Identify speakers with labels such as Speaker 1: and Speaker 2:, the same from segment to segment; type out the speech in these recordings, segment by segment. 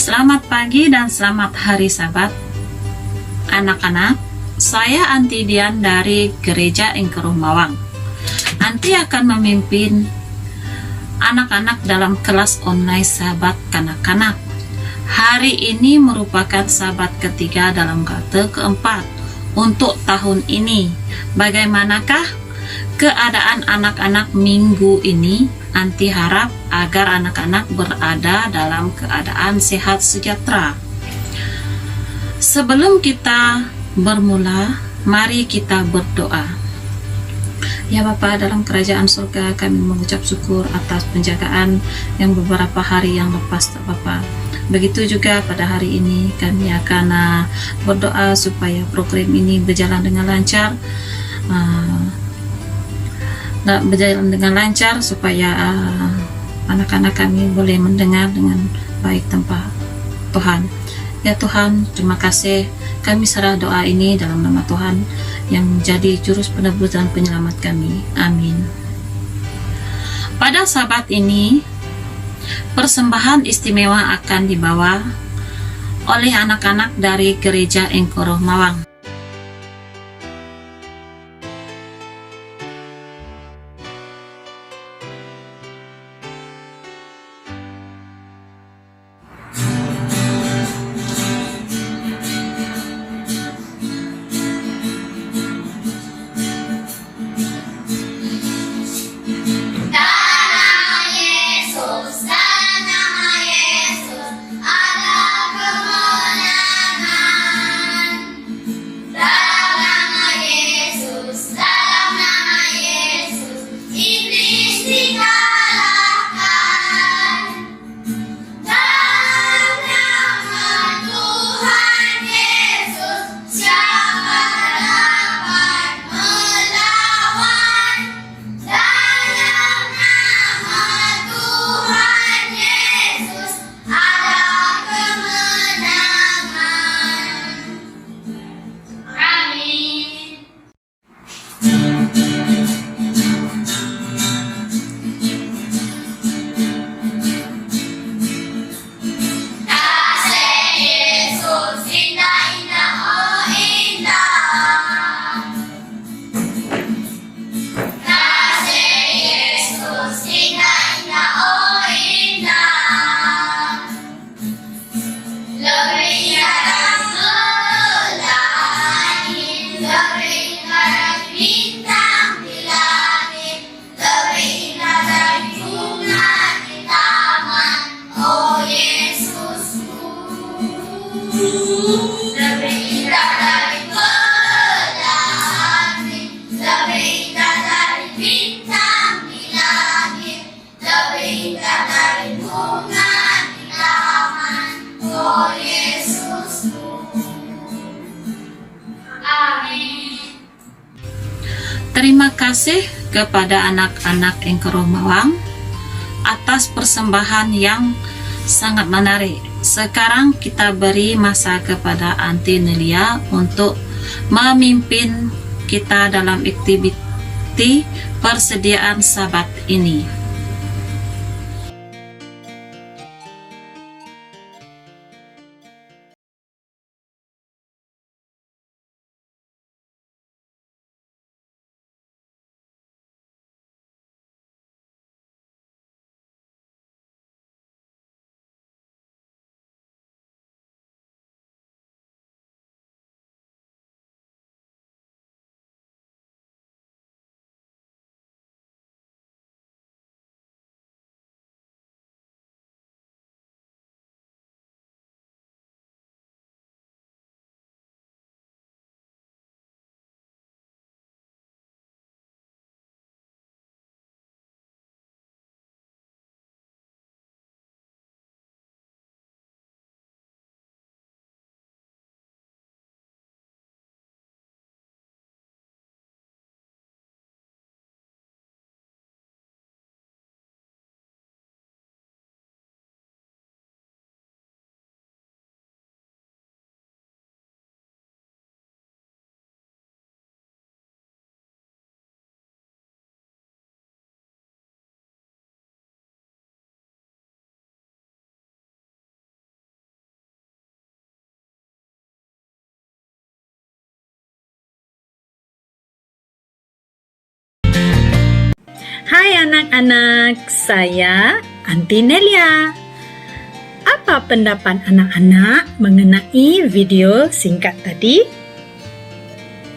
Speaker 1: Selamat pagi dan selamat hari Sabat. Anak-anak, saya Anti Dian dari Gereja Engkeruh Mawang. Anti akan memimpin anak-anak dalam kelas online Sabat kanak-kanak. Hari ini merupakan Sabat ketiga dalam kate keempat untuk tahun ini. Bagaimanakah keadaan anak-anak minggu ini? Anti harap agar anak-anak berada dalam keadaan sehat sejahtera. Sebelum kita bermula, mari kita berdoa. Ya Bapa, dalam kerajaan surga kami mengucap syukur atas penjagaan yang beberapa hari yang lepas Bapa. Begitu juga pada hari ini kami akan berdoa supaya program ini berjalan dengan lancar. Supaya anak-anak kami boleh mendengar dengan baik tanpa Tuhan. Ya Tuhan, terima kasih. Kami serah doa ini dalam nama Tuhan yang menjadi jurus penebus dan penyelamat kami. Amin. Pada Sabat ini, persembahan istimewa akan dibawa oleh anak-anak dari Gereja Engkeruh Mawang. Terima kasih kepada anak-anak Engkeruh Mawang atas persembahan yang sangat menarik. Sekarang kita beri masa kepada Anti Nelia untuk memimpin kita dalam aktiviti persediaan Sabat ini.
Speaker 2: Hai anak-anak, saya Aunty Nelia. Apa pendapat anak-anak mengenai video singkat tadi?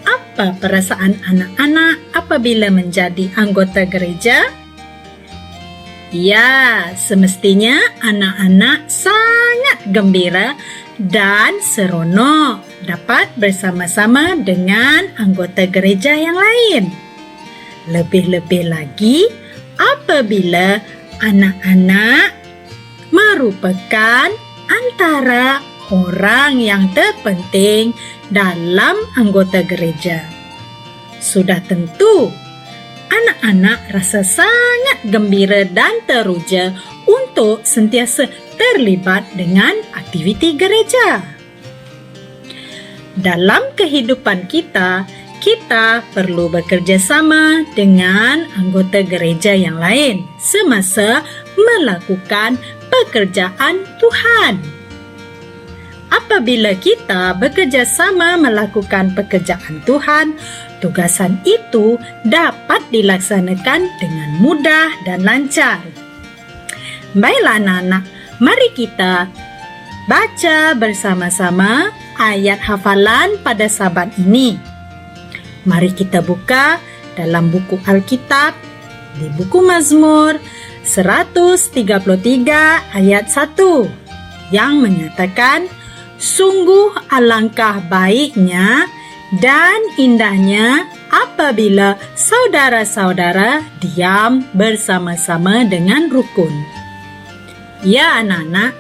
Speaker 2: Apa perasaan anak-anak apabila menjadi anggota gereja? Ya, semestinya anak-anak sangat gembira dan seronok dapat bersama-sama dengan anggota gereja yang lain. Lebih-lebih lagi apabila anak-anak merupakan antara orang yang terpenting dalam anggota gereja. Sudah tentu anak-anak rasa sangat gembira dan teruja untuk sentiasa terlibat dengan aktiviti gereja. Dalam kehidupan kita perlu bekerja sama dengan anggota gereja yang lain semasa melakukan pekerjaan Tuhan. Apabila kita bekerja sama melakukan pekerjaan Tuhan, tugasan itu dapat dilaksanakan dengan mudah dan lancar. Baiklah anak-anak, mari kita baca bersama-sama ayat hafalan pada Sabat ini. Mari kita buka dalam buku Alkitab di buku Mazmur 133 ayat 1 yang menyatakan, sungguh alangkah baiknya dan indahnya apabila saudara-saudara diam bersama-sama dengan rukun. Ya anak-anak,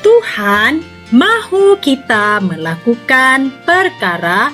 Speaker 2: Tuhan mahu kita melakukan perkara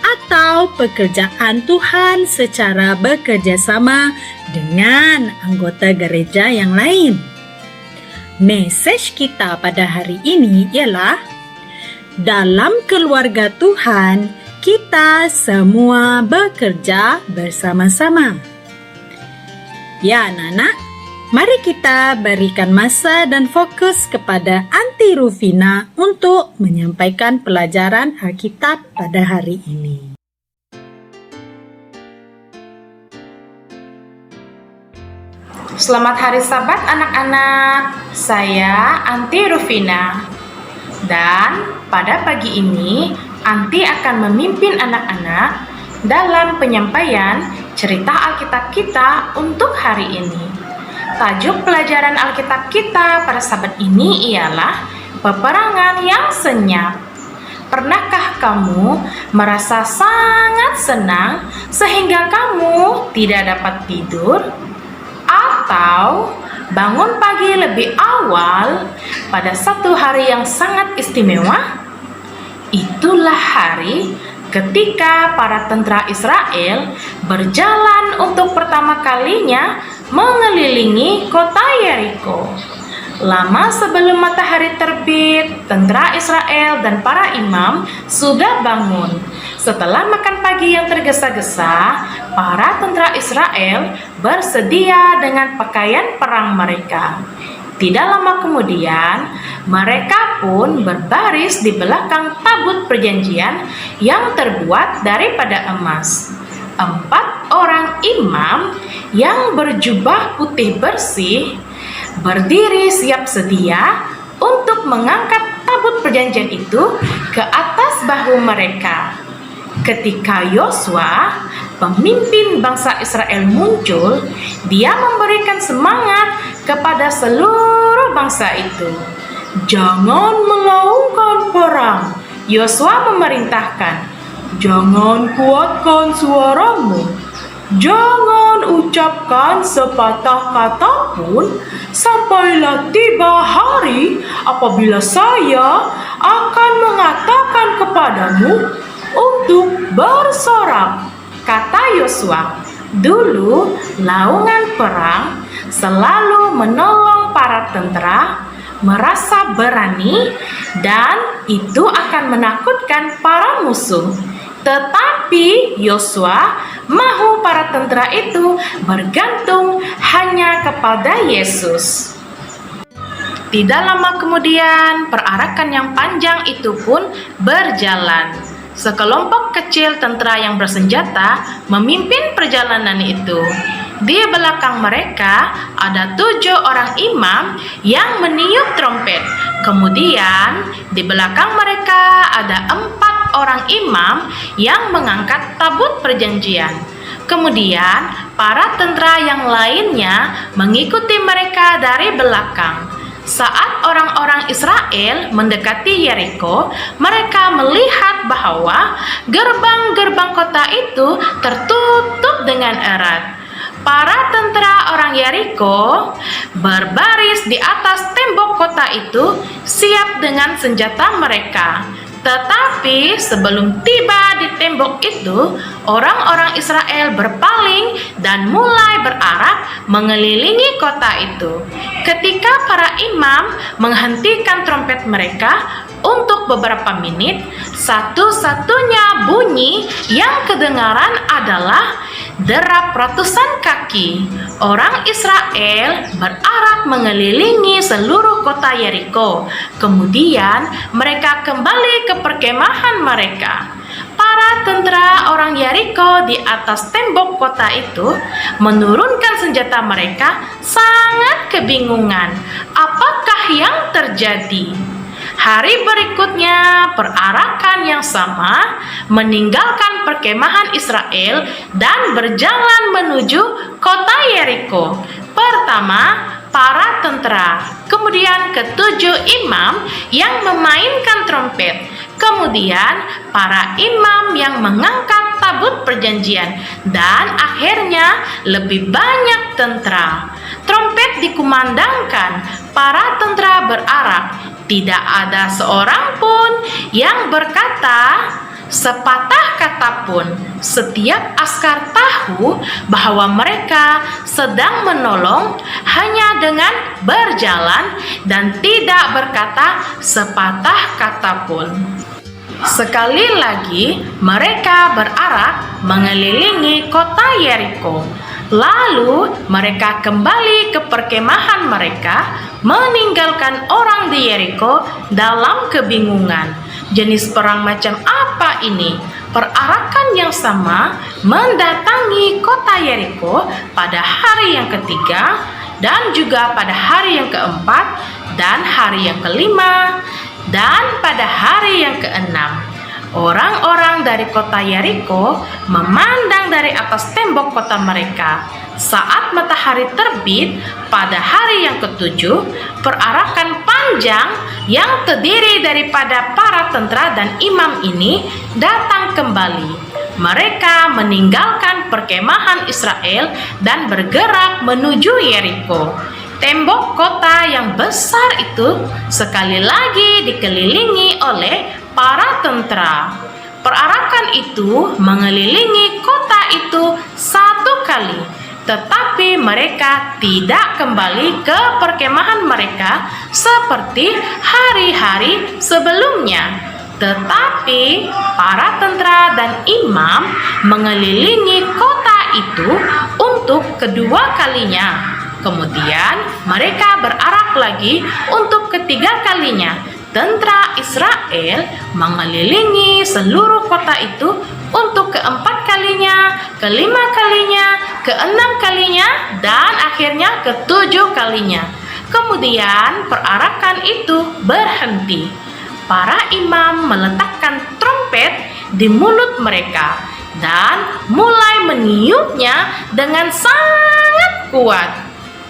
Speaker 2: atau pekerjaan Tuhan secara bekerja sama dengan anggota gereja yang lain. Mesej kita pada hari ini ialah, dalam keluarga Tuhan, kita semua bekerja bersama-sama. Ya anak-anak, mari kita berikan masa dan fokus kepada Aunty Rufina untuk menyampaikan pelajaran Alkitab pada hari ini.
Speaker 3: Selamat hari Sabat anak-anak, saya Aunty Rufina. Dan pada pagi ini, Aunty akan memimpin anak-anak dalam penyampaian cerita Alkitab kita untuk hari ini. Tajuk pelajaran Alkitab kita pada Sabat ini ialah peperangan yang senyap. Pernahkah kamu merasa sangat senang sehingga kamu tidak dapat tidur? Atau bangun pagi lebih awal pada satu hari yang sangat istimewa? Itulah hari ketika para tentara Israel berjalan untuk pertama kalinya mengelilingi kota Yeriko. Lama sebelum matahari terbit, tentara Israel dan para imam sudah bangun. Setelah makan pagi yang tergesa-gesa, para tentara Israel bersedia dengan pakaian perang mereka. Tidak lama kemudian, mereka pun berbaris di belakang tabut perjanjian yang terbuat daripada emas. 4 orang imam yang berjubah putih bersih berdiri siap sedia untuk mengangkat tabut perjanjian itu ke atas bahu mereka. Ketika Yosua, pemimpin bangsa Israel muncul, dia memberikan semangat kepada seluruh bangsa itu. Jangan melakukan perang, Yosua memerintahkan. Jangan kuatkan suaramu. Jangan ucapkan sepatah kata pun sampailah tiba hari apabila saya akan mengatakan kepadamu untuk bersorak, kata Yosua. Dulu laungan perang selalu menolong para tentara merasa berani dan itu akan menakutkan para musuh. Tetapi Yosua mahu para tentara itu bergantung hanya kepada Yesus. Tidak lama kemudian, perarakan yang panjang itu pun berjalan. Sekelompok kecil tentara yang bersenjata memimpin perjalanan itu. Di belakang mereka ada 7 orang imam yang meniup trompet. Kemudian di belakang mereka ada 4 orang imam yang mengangkat tabut perjanjian. Kemudian para tentara yang lainnya mengikuti mereka dari belakang. Saat orang-orang Israel mendekati Yeriko, mereka melihat bahwa gerbang-gerbang kota itu tertutup dengan erat. Para tentara orang Yeriko berbaris di atas tembok kota itu, siap dengan senjata mereka. Tetapi sebelum tiba di tembok itu, orang-orang Israel berpaling dan mulai berarak mengelilingi kota itu. Ketika para imam menghentikan trompet mereka untuk beberapa menit, satu-satunya bunyi yang kedengaran adalah derap ratusan kaki. Orang Israel berarak mengelilingi seluruh kota Yeriko. Kemudian mereka kembali ke perkemahan mereka. Para tentara orang Yeriko di atas tembok kota itu menurunkan senjata mereka, sangat kebingungan. Apakah yang terjadi? Hari berikutnya, perarakan yang sama meninggalkan perkemahan Israel dan berjalan menuju kota Yeriko. Pertama, para tentara, kemudian ke-7 imam yang memainkan trompet, kemudian para imam yang mengangkat tabut perjanjian, dan akhirnya lebih banyak tentara. Trompet dikumandangkan, para tentara berarak. Tidak ada seorang pun yang berkata sepatah kata pun. Setiap askar tahu bahwa mereka sedang menolong hanya dengan berjalan dan tidak berkata sepatah kata pun. Sekali lagi mereka berarak mengelilingi kota Yeriko. Lalu mereka kembali ke perkemahan mereka, meninggalkan orang di Yeriko dalam kebingungan. Jenis perang macam apa ini? Perarakan yang sama mendatangi kota Yeriko pada hari yang ketiga, dan juga pada hari yang keempat, dan hari yang kelima, dan pada hari yang keenam. Orang-orang dari kota Yeriko memandang dari atas tembok kota mereka. Saat matahari terbit pada hari yang ketujuh, perarakan panjang yang terdiri daripada para tentara dan imam ini datang kembali. Mereka meninggalkan perkemahan Israel dan bergerak menuju Yeriko. Tembok kota yang besar itu sekali lagi dikelilingi oleh para tentara. Perarakan itu mengelilingi kota itu 1 kali, tetapi mereka tidak kembali ke perkemahan mereka seperti hari-hari sebelumnya. Tetapi para tentara dan imam mengelilingi kota itu untuk kedua kalinya. Kemudian mereka berarak lagi untuk ketiga kalinya. Tentara Israel mengelilingi seluruh kota itu untuk keempat kalinya, kelima kalinya, keenam kalinya, dan akhirnya ke-7 kalinya. Kemudian perarakan itu berhenti. Para imam meletakkan trompet di mulut mereka dan mulai meniupnya dengan sangat kuat.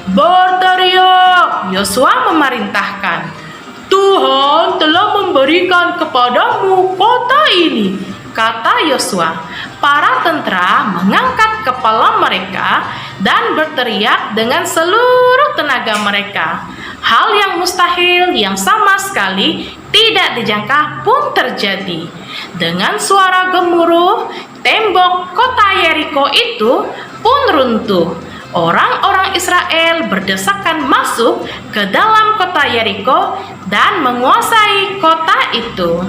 Speaker 3: Berteriak, Yosua memerintahkan, Tuhan telah memberikan kepadamu kota ini, kata Yosua. Para tentara mengangkat kepala mereka dan berteriak dengan seluruh tenaga mereka. Hal yang mustahil yang sama sekali tidak dijangka pun terjadi. Dengan suara gemuruh, tembok kota Yeriko itu pun runtuh. Orang-orang Israel berdesakan masuk ke dalam kota Yeriko dan menguasai kota itu.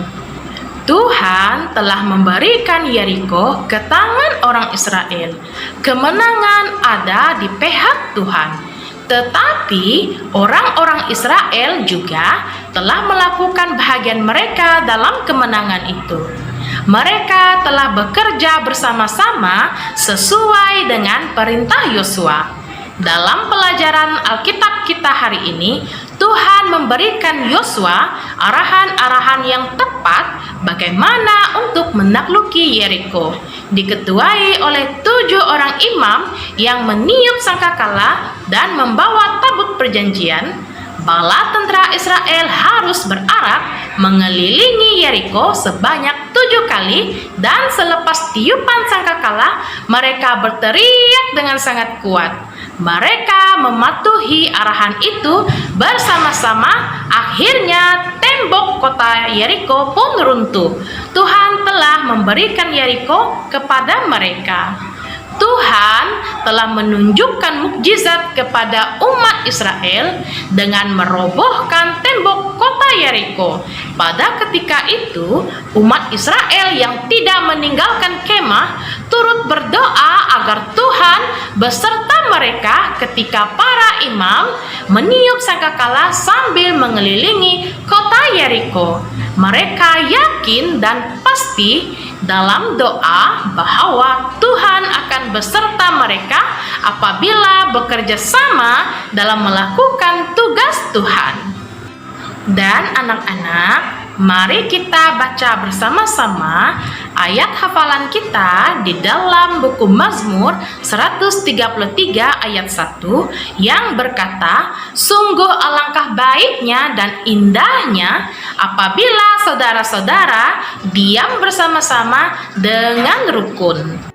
Speaker 3: Tuhan telah memberikan Yeriko ke tangan orang Israel. Kemenangan ada di pihak Tuhan. Tetapi orang-orang Israel juga telah melakukan bahagian mereka dalam kemenangan itu. Mereka telah bekerja bersama-sama sesuai dengan perintah Yosua. Dalam pelajaran Alkitab kita hari ini, Tuhan memberikan Yosua arahan-arahan yang tepat bagaimana untuk menaklukki Yeriko, diketuai oleh 7 orang imam yang meniup sangkakala dan membawa tabut perjanjian. Bala tentara Israel harus berarak mengelilingi Yeriko sebanyak 7 kali, dan selepas tiupan sangkakala mereka berteriak dengan sangat kuat. Mereka mematuhi arahan itu bersama-sama. Akhirnya tembok kota Yeriko pun runtuh. Tuhan telah memberikan Yeriko kepada mereka. Tuhan telah menunjukkan mukjizat kepada umat Israel dengan merobohkan tembok kota Yeriko. Pada ketika itu, umat Israel yang tidak meninggalkan kemah turut berdoa agar Tuhan beserta mereka ketika para imam meniup sangkakala sambil mengelilingi kota Yeriko. Mereka yakin dan pasti dalam doa bahwa Tuhan akan beserta mereka apabila bekerja sama dalam melakukan tugas Tuhan. Dan anak-anak, mari kita baca bersama-sama ayat hafalan kita di dalam buku Mazmur 133 ayat 1 yang berkata, "Sungguh alangkah baiknya dan indahnya apabila saudara-saudara diam bersama-sama dengan rukun."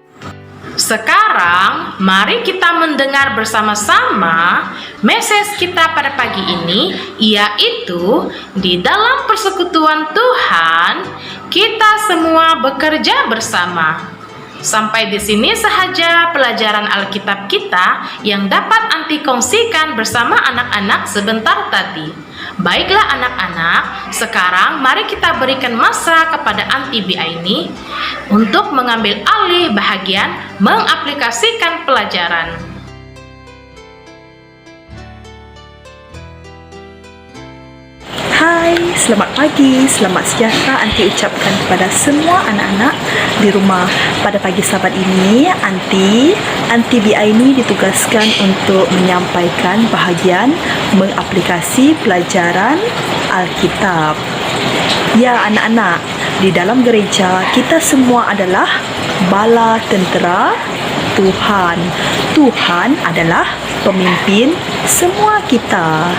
Speaker 3: Sekarang, mari kita mendengar bersama-sama message kita pada pagi ini, yaitu di dalam persekutuan Tuhan, kita semua bekerja bersama. Sampai di sini sahaja pelajaran Alkitab kita yang dapat Anti kongsikan bersama anak-anak sebentar tadi. Baiklah anak-anak, sekarang mari kita berikan masa kepada Anti Biaini untuk mengambil alih bahagian mengaplikasikan pelajaran.
Speaker 4: Hai, selamat pagi, selamat sejahtera Anti ucapkan kepada semua anak-anak di rumah. Pada pagi Sabat ini, Anti Biaini ditugaskan untuk menyampaikan bahagian mengaplikasi pelajaran Alkitab. Ya anak-anak, di dalam gereja kita semua adalah bala tentera Tuhan. Tuhan adalah pemimpin semua kita.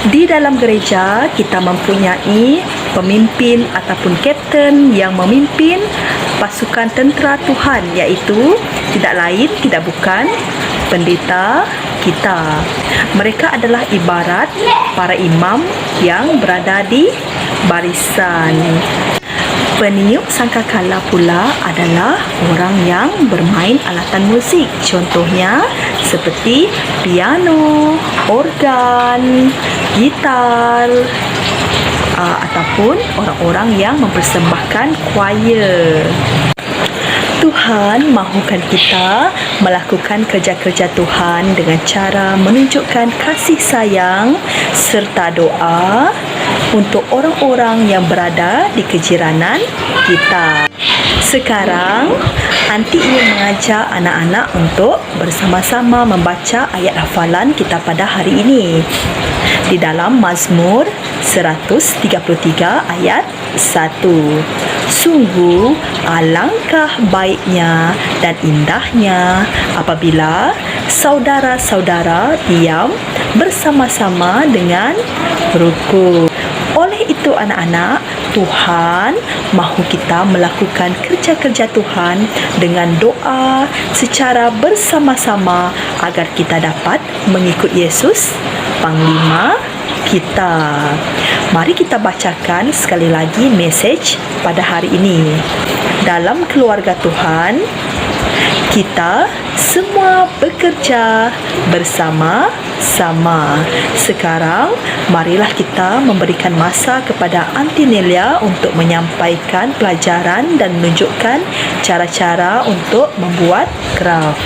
Speaker 4: Di dalam gereja kita mempunyai pemimpin ataupun kapten yang memimpin pasukan tentera Tuhan, iaitu tidak lain tidak bukan pendeta kita. Mereka adalah ibarat para imam yang berada di barisan. Peniup sangkakala pula adalah orang yang bermain alatan musik, contohnya seperti piano, organ, gitar, ataupun orang-orang yang mempersembahkan choir. Tuhan mahukan kita melakukan kerja-kerja Tuhan dengan cara menunjukkan kasih sayang serta doa untuk orang-orang yang berada di kejiranan kita. Sekarang, Anti ingin mengajak anak-anak untuk bersama-sama membaca ayat hafalan kita pada hari ini. Di dalam Mazmur 133 ayat 1. Sungguh alangkah baiknya dan indahnya apabila saudara-saudara diam bersama-sama dengan rukun. Oleh itu anak-anak, Tuhan mahu kita melakukan kerja-kerja Tuhan dengan doa secara bersama-sama agar kita dapat mengikut Yesus, Panglima kita. Mari kita bacakan sekali lagi message pada hari ini. Dalam keluarga Tuhan, kita semua bekerja bersama-sama. Sekarang, marilah kita memberikan masa kepada Anti Nelia untuk menyampaikan pelajaran dan menunjukkan cara-cara untuk membuat kraft.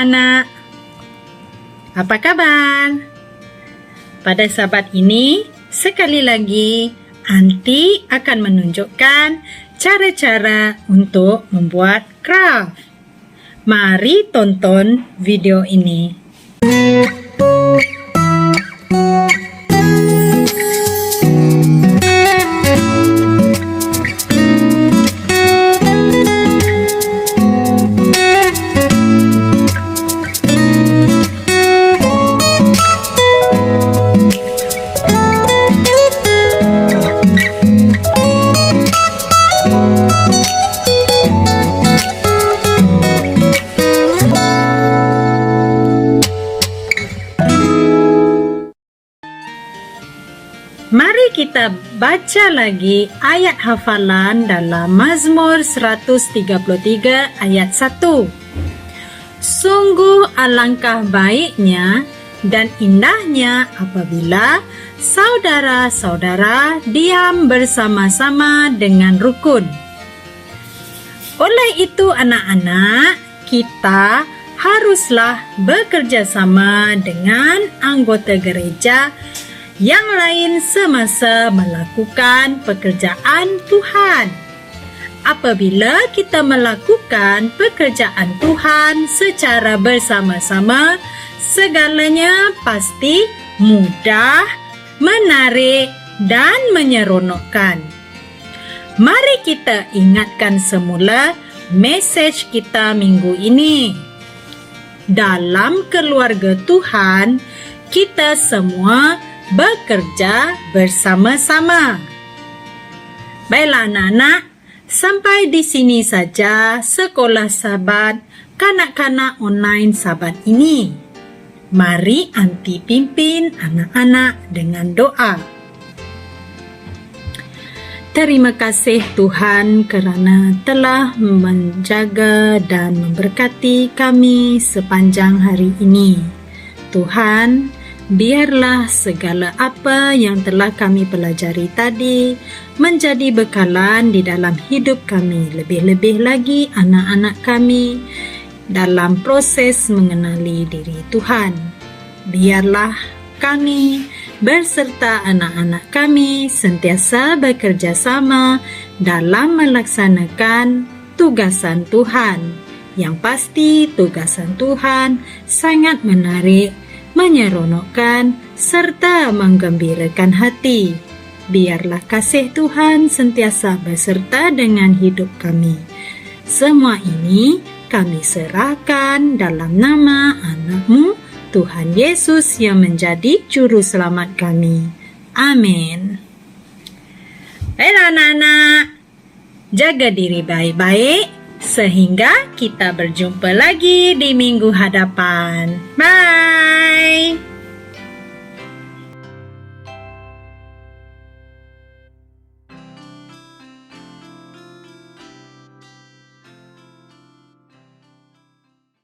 Speaker 2: anak-anak. Apa kabar? Pada sahabat ini, sekali lagi Anti akan menunjukkan cara-cara untuk membuat craft. Mari tonton video ini. Mari kita baca lagi ayat hafalan dalam Mazmur 133 ayat 1. Sungguh alangkah baiknya dan indahnya apabila saudara-saudara diam bersama-sama dengan rukun. Oleh itu anak-anak, kita haruslah bekerja sama dengan anggota gereja yang lain semasa melakukan pekerjaan Tuhan. Apabila kita melakukan pekerjaan Tuhan secara bersama-sama, segalanya pasti mudah, menarik, dan menyeronokkan. Mari kita ingatkan semula mesej kita minggu ini. Dalam keluarga Tuhan, kita semua bekerja bersama-sama. Baiklah anak-anak, sampai di sini saja sekolah sahabat kanak-kanak online sahabat ini. Mari Anti pimpin anak-anak dengan doa. Terima kasih Tuhan kerana telah menjaga dan memberkati kami sepanjang hari ini. Tuhan, biarlah segala apa yang telah kami pelajari tadi menjadi bekalan di dalam hidup kami, lebih-lebih lagi anak-anak kami dalam proses mengenali diri Tuhan. Biarlah kami berserta anak-anak kami sentiasa bekerja sama dalam melaksanakan tugasan Tuhan. Yang pasti tugasan Tuhan sangat menarik, menyeronokkan, serta menggembirakan hati. Biarlah kasih Tuhan sentiasa beserta dengan hidup kami. Semua ini kami serahkan dalam nama anak-Mu, Tuhan Yesus yang menjadi juru selamat kami. Amin. Baiklah anak-anak, jaga diri baik-baik sehingga kita berjumpa lagi di minggu hadapan. Bye!